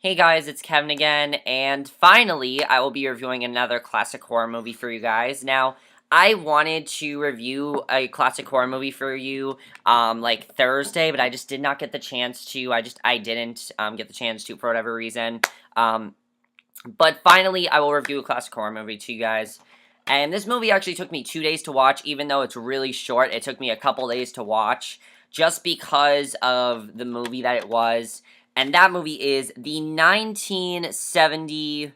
Hey guys, it's Kevin again, and finally, I will be reviewing another classic horror movie for you guys. Now, I wanted to review a classic horror movie for you, like Thursday, but I just did not get the chance to. I didn't, get the chance to for whatever reason. But finally, I will review a classic horror movie to you guys. And this movie actually took me 2 days to watch, even though it's really short. It took me a couple days to watch, just because of the movie that it was. And that movie is the 1970,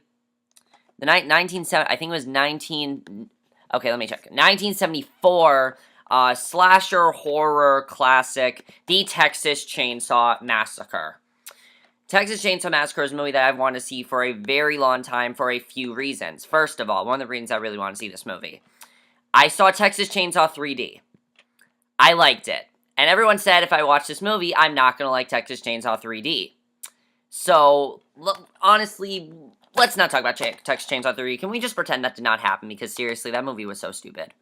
the 1970, I think it was 19, okay, let me check, 1974, slasher horror classic, The Texas Chainsaw Massacre. Texas Chainsaw Massacre is a movie that I've wanted to see for a very long time for a few reasons. First of all, one of the reasons I really want to see this movie. I saw Texas Chainsaw 3D. I liked it. And everyone said if I watch this movie, I'm not going to like Texas Chainsaw 3D. So, honestly, let's not talk about Texas Chainsaw 3D. Can we just pretend that did not happen? Because seriously, that movie was so stupid.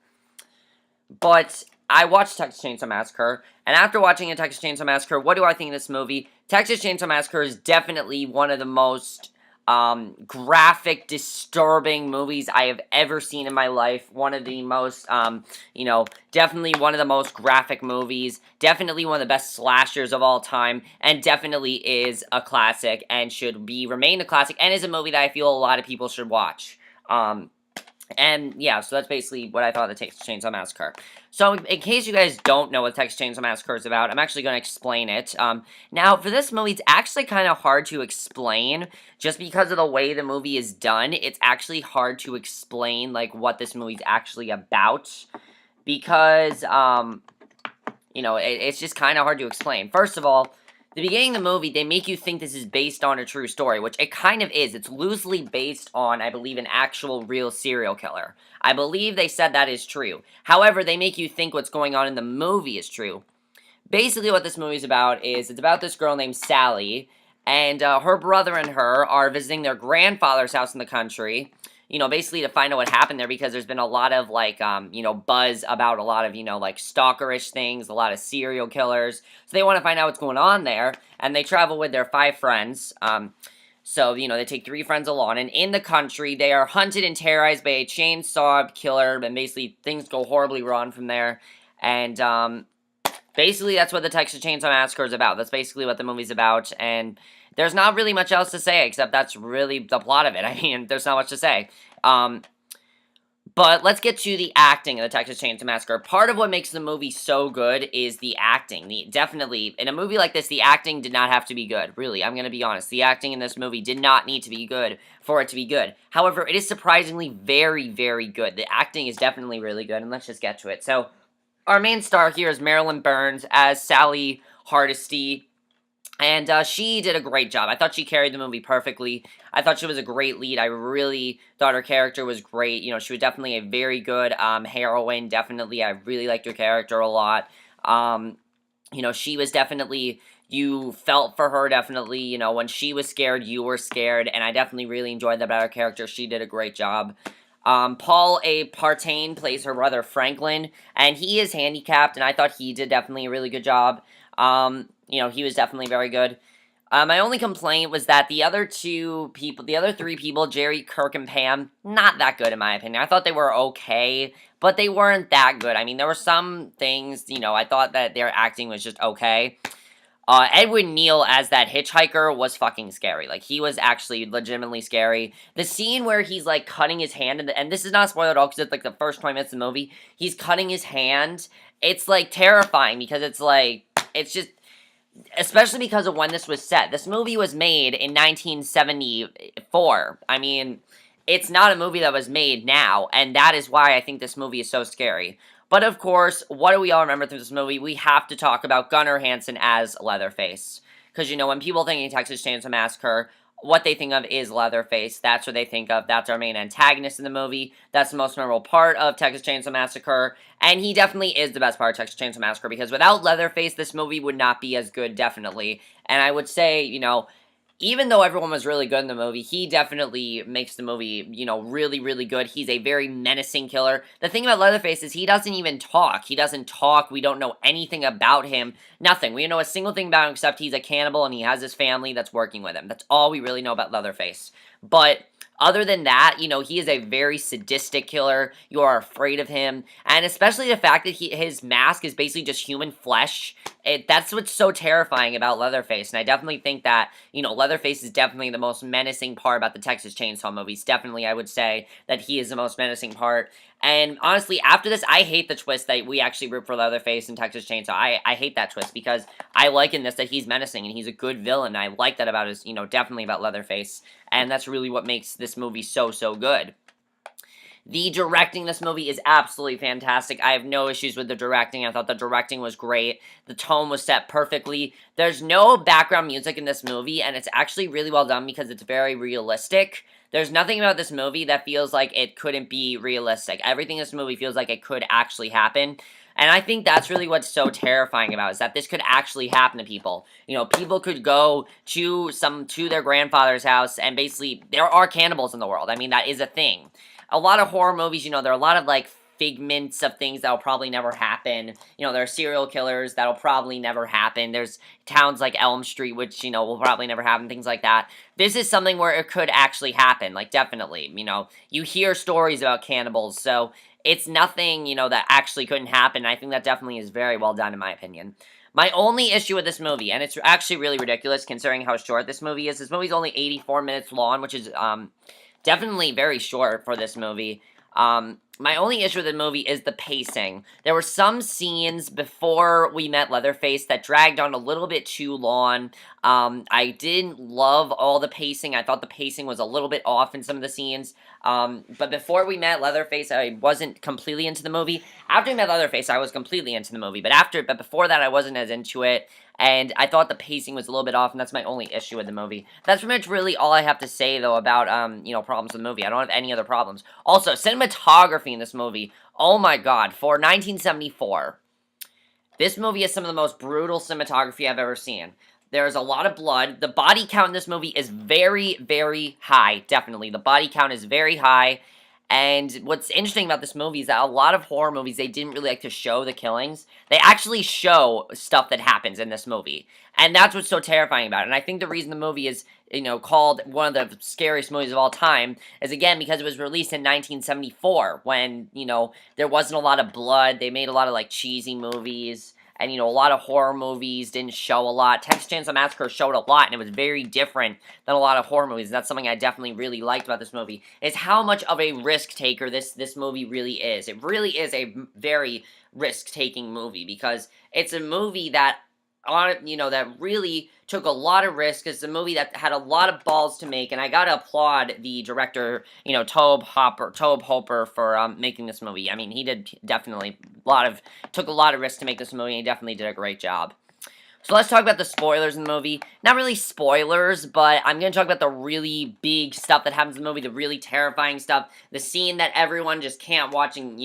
But I watched Texas Chainsaw Massacre, and after watching a Texas Chainsaw Massacre, what do I think of this movie? Texas Chainsaw Massacre is definitely one of the most graphic, disturbing movies I have ever seen in my life. One of the most, definitely one of the most graphic movies. Definitely one of the best slashers of all time, and definitely is a classic and should remain a classic, and is a movie that I feel a lot of people should watch. And yeah, so that's basically what I thought of the Texas Chainsaw Massacre. So, in case you guys don't know what Texas Chainsaw Massacre is about, I'm actually going to explain it. Now, for this movie, it's actually kind of hard to explain, just because of the way the movie is done. It's actually hard to explain, like, what this movie's actually about, because, it's just kind of hard to explain. First of all, the beginning of the movie, they make you think this is based on a true story, which it kind of is. It's loosely based on, I believe, an actual real serial killer. I believe they said that is true. However, they make you think what's going on in the movie is true. Basically, what this movie is about is, it's about this girl named Sally, and her brother and her are visiting their grandfather's house in the country, basically to find out what happened there, because there's been a lot of, buzz about a lot of, stalkerish things, a lot of serial killers. So they want to find out what's going on there, and they travel with their 5 friends. So, they take 3 friends along, and in the country, they are hunted and terrorized by a chainsaw killer, and basically things go horribly wrong from there. And, basically, that's what the Texas Chainsaw Massacre is about. That's basically what the movie's about, and there's not really much else to say, except that's really the plot of it. I mean, there's not much to say. But let's get to the acting of the Texas Chainsaw Massacre. Part of what makes the movie so good is the acting. Definitely, in a movie like this, the acting did not have to be good. Really, I'm going to be honest. The acting in this movie did not need to be good for it to be good. However, it is surprisingly very, very good. The acting is definitely really good, and let's just get to it. So, our main star here is Marilyn Burns as Sally Hardesty. And she did a great job. I thought she carried the movie perfectly. I thought she was a great lead. I really thought her character was great. She was definitely a very good heroine. Definitely, I really liked her character a lot. She was definitely, you felt for her, definitely. When she was scared, you were scared. And I definitely really enjoyed that about her character. She did a great job. Paul A. Partain plays her brother Franklin, and he is handicapped, and I thought he did definitely a really good job. He was definitely very good. My only complaint was that the other 3 people, Jerry, Kirk, and Pam, not that good in my opinion. I thought they were okay, but they weren't that good. I mean, there were some things, I thought that their acting was just okay. Edwin Neal as that hitchhiker was fucking scary. Like, he was actually legitimately scary. The scene where he's, cutting his hand, and this is not a spoiler at all, because it's, the first 20 minutes of the movie, he's cutting his hand. It's, terrifying, because it's just, especially because of when this was set. This movie was made in 1974. I mean, it's not a movie that was made now, and that is why I think this movie is so scary. But of course, what do we all remember through this movie? We have to talk about Gunnar Hansen as Leatherface. Because, when people think of Texas Chainsaw Massacre, what they think of is Leatherface. That's what they think of. That's our main antagonist in the movie. That's the most memorable part of Texas Chainsaw Massacre. And he definitely is the best part of Texas Chainsaw Massacre, because without Leatherface, this movie would not be as good, definitely. And I would say, even though everyone was really good in the movie, he definitely makes the movie, really, really good. He's a very menacing killer. The thing about Leatherface is he doesn't even talk. He doesn't talk. We don't know anything about him. Nothing. We don't know a single thing about him except he's a cannibal and he has his family that's working with him. That's all we really know about Leatherface. But other than that, he is a very sadistic killer. You are afraid of him. And especially the fact that his mask is basically just human flesh. That's what's so terrifying about Leatherface. And I definitely think that, Leatherface is definitely the most menacing part about the Texas Chainsaw movies. Definitely, I would say that he is the most menacing part. And honestly, after this, I hate the twist that we actually root for Leatherface in Texas Chainsaw. I hate that twist because I like in this that he's menacing and he's a good villain. I like that about his, definitely about Leatherface. And that's really what makes this movie so, so good. The directing in this movie is absolutely fantastic. I have no issues with the directing. I thought the directing was great. The tone was set perfectly. There's no background music in this movie, and it's actually really well done because it's very realistic. There's nothing about this movie that feels like it couldn't be realistic. Everything in this movie feels like it could actually happen. And I think that's really what's so terrifying about it, is that this could actually happen to people. People could go to their grandfather's house and basically, there are cannibals in the world. I mean, that is a thing. A lot of horror movies, there are a lot of, figments of things that'll probably never happen. There are serial killers that'll probably never happen. There's towns like Elm Street, which, will probably never happen, things like that. This is something where it could actually happen, definitely. You hear stories about cannibals, so it's nothing, that actually couldn't happen. I think that definitely is very well done, in my opinion. My only issue with this movie, and it's actually really ridiculous considering how short this movie is. This movie's only 84 minutes long, which is, definitely very short for this movie. My only issue with the movie is the pacing. There were some scenes before we met Leatherface that dragged on a little bit too long. I didn't love all the pacing. I thought the pacing was a little bit off in some of the scenes. But before we met Leatherface, I wasn't completely into the movie. After we met Leatherface, I was completely into the movie. But before that, I wasn't as into it. And I thought the pacing was a little bit off, and that's my only issue with the movie. That's pretty much really all I have to say, though, about, problems with the movie. I don't have any other problems. Also, cinematography in this movie, oh my god, for 1974, this movie is some of the most brutal cinematography I've ever seen. There's a lot of blood. The body count in this movie is very, very high, definitely. The body count is very high. And what's interesting about this movie is that a lot of horror movies, they didn't really like to show the killings. They actually show stuff that happens in this movie. And that's what's so terrifying about it. And I think the reason the movie is, called one of the scariest movies of all time is, again, because it was released in 1974 when, there wasn't a lot of blood. They made a lot of, cheesy movies. And, a lot of horror movies didn't show a lot. Texas Chainsaw Massacre showed a lot, and it was very different than a lot of horror movies. That's something I definitely really liked about this movie, is how much of a risk taker this movie really is. It really is a very risk-taking movie, because it's a movie that, that really took a lot of risk. It's a movie that had a lot of balls to make, and I gotta applaud the director, Tobe Hooper, for making this movie. I mean, he did definitely took a lot of risk to make this movie, and he definitely did a great job. So let's talk about the spoilers in the movie. Not really spoilers, but I'm going to talk about the really big stuff that happens in the movie, the really terrifying stuff, the scene that everyone just can't watch, and,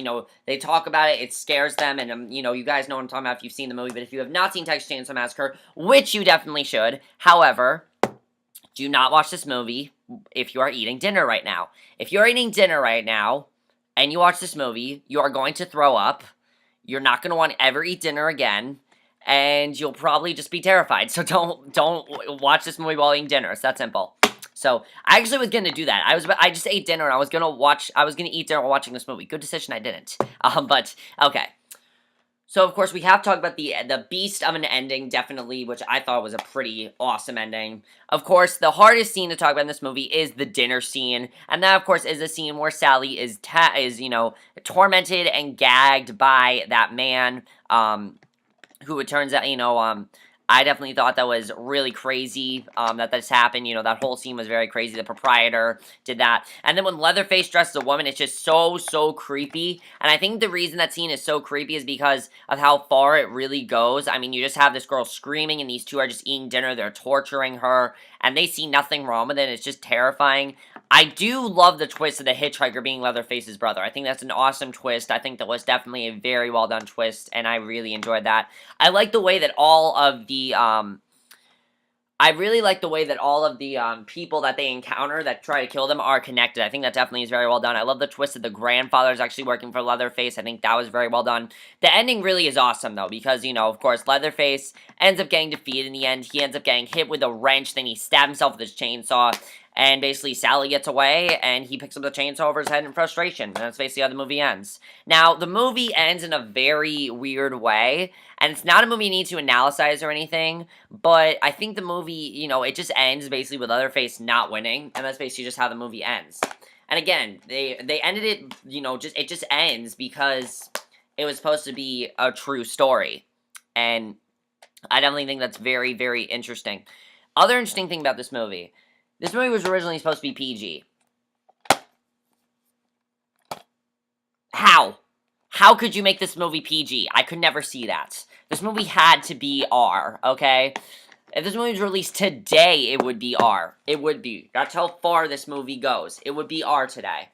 they talk about it, it scares them, and, you guys know what I'm talking about if you've seen the movie, but if you have not seen Texas Chainsaw Massacre, which you definitely should, however, do not watch this movie if you are eating dinner right now. If you're eating dinner right now, and you watch this movie, you are going to throw up, you're not going to want to ever eat dinner again, and you'll probably just be terrified. So don't watch this movie while eating dinner. It's that simple. So I actually was gonna do that. I just ate dinner and I was gonna eat dinner while watching this movie. Good decision, I didn't. But okay. So of course we have talked about the beast of an ending, definitely, which I thought was a pretty awesome ending. Of course, the hardest scene to talk about in this movie is the dinner scene, and that of course is a scene where Sally is tormented and gagged by that man. Who it turns out, I definitely thought that was really crazy, that this happened. That whole scene was very crazy. The proprietor did that. And then when Leatherface dresses a woman, it's just so creepy. And I think the reason that scene is so creepy is because of how far it really goes. I mean, you just have this girl screaming, and these two are just eating dinner. They're torturing her, and they see nothing wrong with it. It's just terrifying. I do love the twist of the hitchhiker being Leatherface's brother. I think that's an awesome twist. I think that was definitely a very well done twist, and I really enjoyed that. I like the way that all of the I really like the way that all of the people that they encounter that try to kill them are connected. I think that definitely is very well done. I love the twist that the grandfather is actually working for Leatherface. I think that was very well done. The ending really is awesome, though, because, you know, of course, Leatherface ends up getting defeated in the end. He ends up getting hit with a wrench, then he stabs himself with his chainsaw, and basically Sally gets away, and he picks up the chainsaw over his head in frustration, and that's basically how the movie ends. Now, the movie ends in a very weird way, and it's not a movie you need to analyze or anything, but I think the movie, you know, it just ends basically with Leatherface not winning, and that's basically just how the movie ends. And again, they ended it, you know, it just ends because it was supposed to be a true story. And I definitely think that's very, very interesting. Other interesting thing about this movie was originally supposed to be PG. How? How could you make this movie PG? I could never see that. This movie had to be R, okay? If this movie was released today, it would be R. It would be. That's how far this movie goes. It would be R today.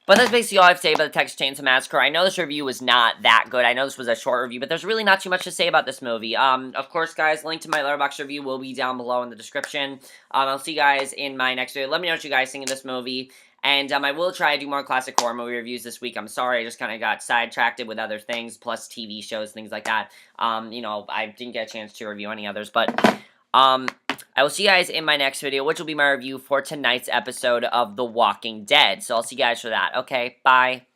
But that's basically all I have to say about the Texas Chainsaw Massacre. I know this review was not that good. I know this was a short review, but there's really not too much to say about this movie. Of course, guys, link to my Letterboxd review will be down below in the description. I'll see you guys in my next video. Let me know what you guys think of this movie. And I will try to do more classic horror movie reviews this week. I'm sorry, I just kind of got sidetracked with other things, plus TV shows, things like that. You know, I didn't get a chance to review any others, but I will see you guys in my next video, which will be my review for tonight's episode of The Walking Dead. So I'll see you guys for that. Okay, bye.